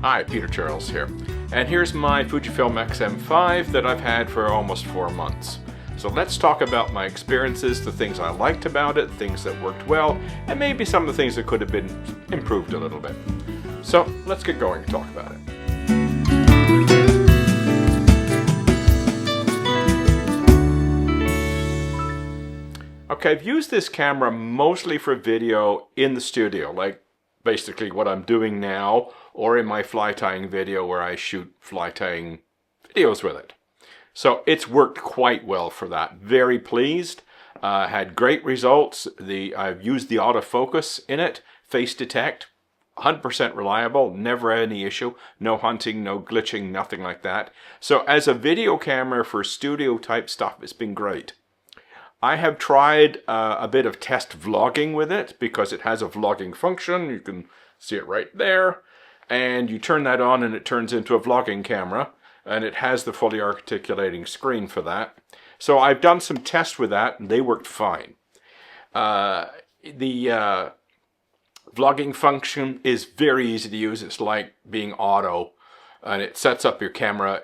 Hi, Peter Charles here, and here's my Fujifilm X-M5 that I've had for almost 4 months. So let's talk about my experiences, the things I liked about it, things that worked well, and maybe some of the things that could have been improved a little bit. So let's get going and talk about it. Okay, I've used this camera mostly for video in the studio, like basically what I'm doing now, or in my fly tying video where I shoot fly tying videos with it. So it's worked quite well for that. Very pleased. Had great results. I've used the autofocus in it, face detect, 100% reliable, never any issue, no hunting, no glitching, nothing like that. So as a video camera for studio type stuff, it's been great. I have tried a bit of test vlogging with it because it has a vlogging function. You can see it right there. And you turn that on and it turns into a vlogging camera. And it has the fully articulating screen for that. So I've done some tests with that and they worked fine. The vlogging function is very easy to use. It's like being auto. And it sets up your camera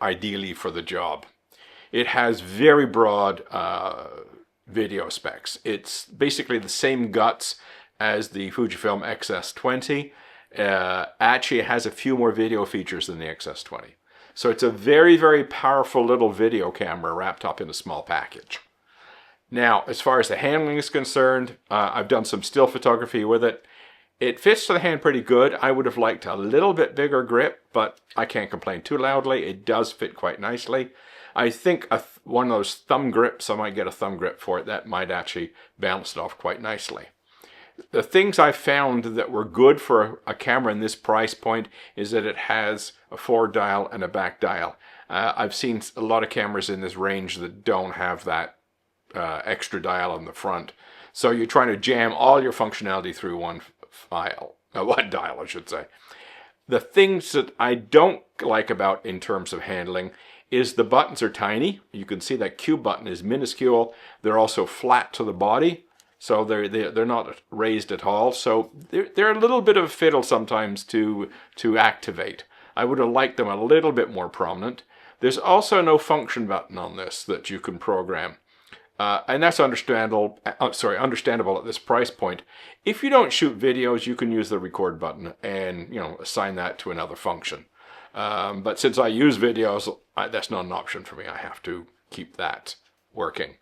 ideally for the job. It has very broad video specs. It's basically the same guts as the Fujifilm XS20. Actually, it has a few more video features than the XS20. So it's a very, very powerful little video camera wrapped up in a small package. Now, as far as the handling is concerned, I've done some still photography with it. It fits to the hand pretty good. I would have liked a little bit bigger grip, but I can't complain too loudly. It does fit quite nicely. I think one of those thumb grips, I might get a thumb grip for it, that might actually balance it off quite nicely. The things I found that were good for a camera in this price point is that it has a forward dial and a back dial. I've seen a lot of cameras in this range that don't have that extra dial on the front. So you're trying to jam all your functionality through one dial, I should say. The things that I don't like about in terms of handling is the buttons are tiny. You can see that Q button is minuscule. They're also flat to the body, so they're not raised at all. So they're a little bit of a fiddle sometimes to activate. I would have liked them a little bit more prominent. There's also no function button on this that you can program. And that's understandable at this price point. If you don't shoot videos, you can use the record button and assign that to another function. But since I use videos, that's not an option for me. I have to keep that working.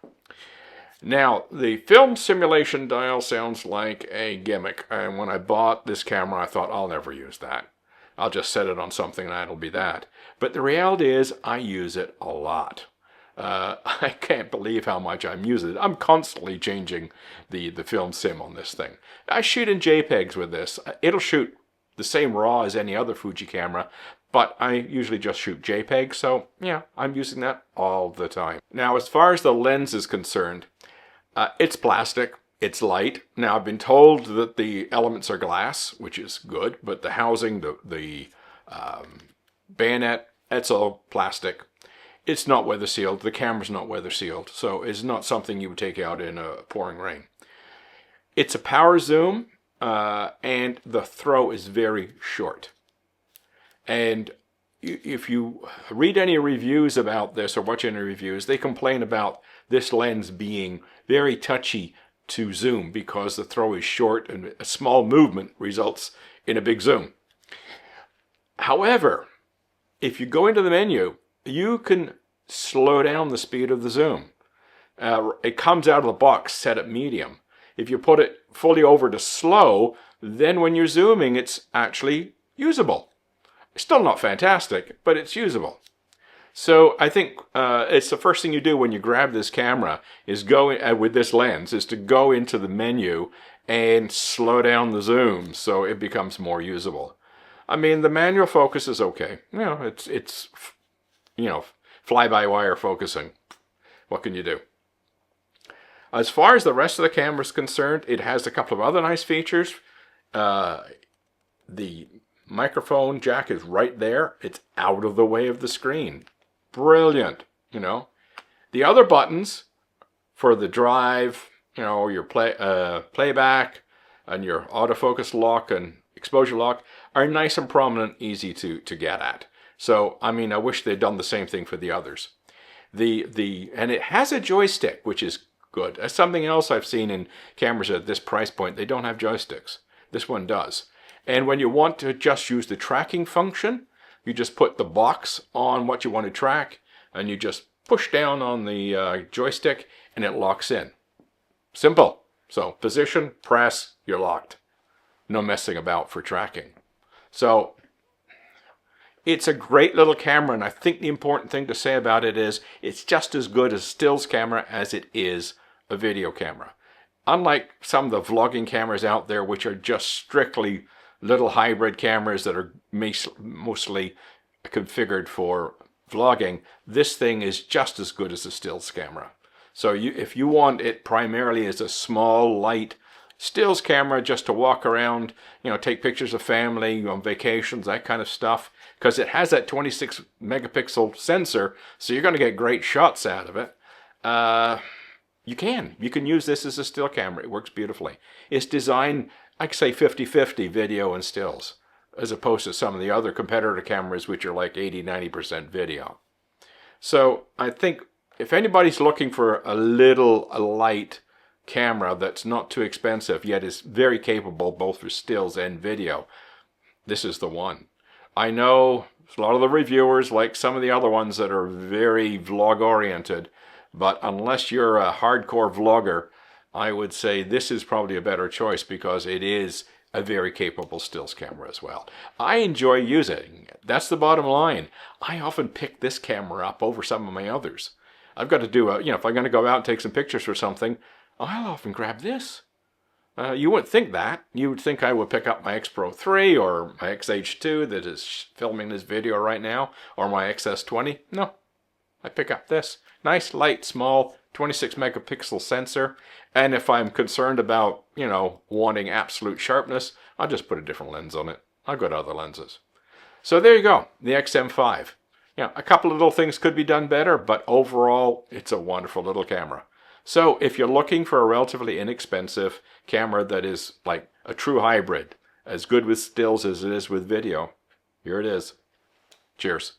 Now, the film simulation dial sounds like a gimmick. And when I bought this camera, I thought, I'll never use that. I'll just set it on something and that'll be that. But the reality is, I use it a lot. I can't believe how much I'm using it. I'm constantly changing the film sim on this thing. I shoot in JPEGs with this. It'll shoot the same RAW as any other Fuji camera, but I usually just shoot JPEG, so yeah, I'm using that all the time. Now, as far as the lens is concerned, it's plastic, it's light. Now, I've been told that the elements are glass, which is good, but the housing, the bayonet, it's all plastic. It's not weather sealed. The camera's not weather sealed, so it's not something you would take out in a pouring rain. It's a power zoom, and the throw is very short. And if you read any reviews about this or watch any reviews, they complain about this lens being very touchy to zoom because the throw is short and a small movement results in a big zoom. However, if you go into the menu, you can slow down the speed of the zoom. It comes out of the box set at medium. If you put it fully over to slow, then when you're zooming, it's actually usable. Still not fantastic, but it's usable. So I think it's the first thing you do when you grab this camera is go with this lens is to go into the menu and slow down the zoom so it becomes more usable. I mean, the manual focus is okay. It's fly-by-wire focusing. What can you do? As far as the rest of the camera is concerned, it has a couple of other nice features. The microphone jack is right there. It's out of the way of the screen. Brilliant, The other buttons for the drive, your playback and your autofocus lock and exposure lock are nice and prominent, easy to get at. So, I mean, I wish they'd done the same thing for the others. And it has a joystick, which is good. That's something else I've seen in cameras at this price point. They don't have joysticks. This one does. And when you want to just use the tracking function, you just put the box on what you want to track, and you just push down on the joystick, and it locks in. Simple. So position, press, you're locked. No messing about for tracking. So it's a great little camera, and I think the important thing to say about it is it's just as good a stills camera as it is a video camera. Unlike some of the vlogging cameras out there, which are just strictly little hybrid cameras that are mostly configured for vlogging, this thing is just as good as a stills camera. So if you want it primarily as a small, light stills camera just to walk around, take pictures of family on vacations, that kind of stuff, because it has that 26 megapixel sensor, so you're going to get great shots out of it. You can use this as a still camera. It works beautifully. It's designed, I'd say 50-50 video and stills, as opposed to some of the other competitor cameras, which are like 80-90% video. So I think if anybody's looking for a light camera that's not too expensive, yet is very capable both for stills and video, this is the one. I know a lot of the reviewers like some of the other ones that are very vlog oriented, but unless you're a hardcore vlogger, I would say this is probably a better choice because it is a very capable stills camera as well. I enjoy using it. That's the bottom line. I often pick this camera up over some of my others. I've got to do if I'm going to go out and take some pictures for something, I'll often grab this. You wouldn't think that. You would think I would pick up my X Pro 3 or my XH2 that is filming this video right now, or my XS20. No, I pick up this. Nice, light, small, 26 megapixel sensor. And if I'm concerned about, wanting absolute sharpness, I'll just put a different lens on it. I've got other lenses. So there you go, the X-M5. A couple of little things could be done better, but overall, it's a wonderful little camera. So if you're looking for a relatively inexpensive camera that is like a true hybrid, as good with stills as it is with video, here it is. Cheers.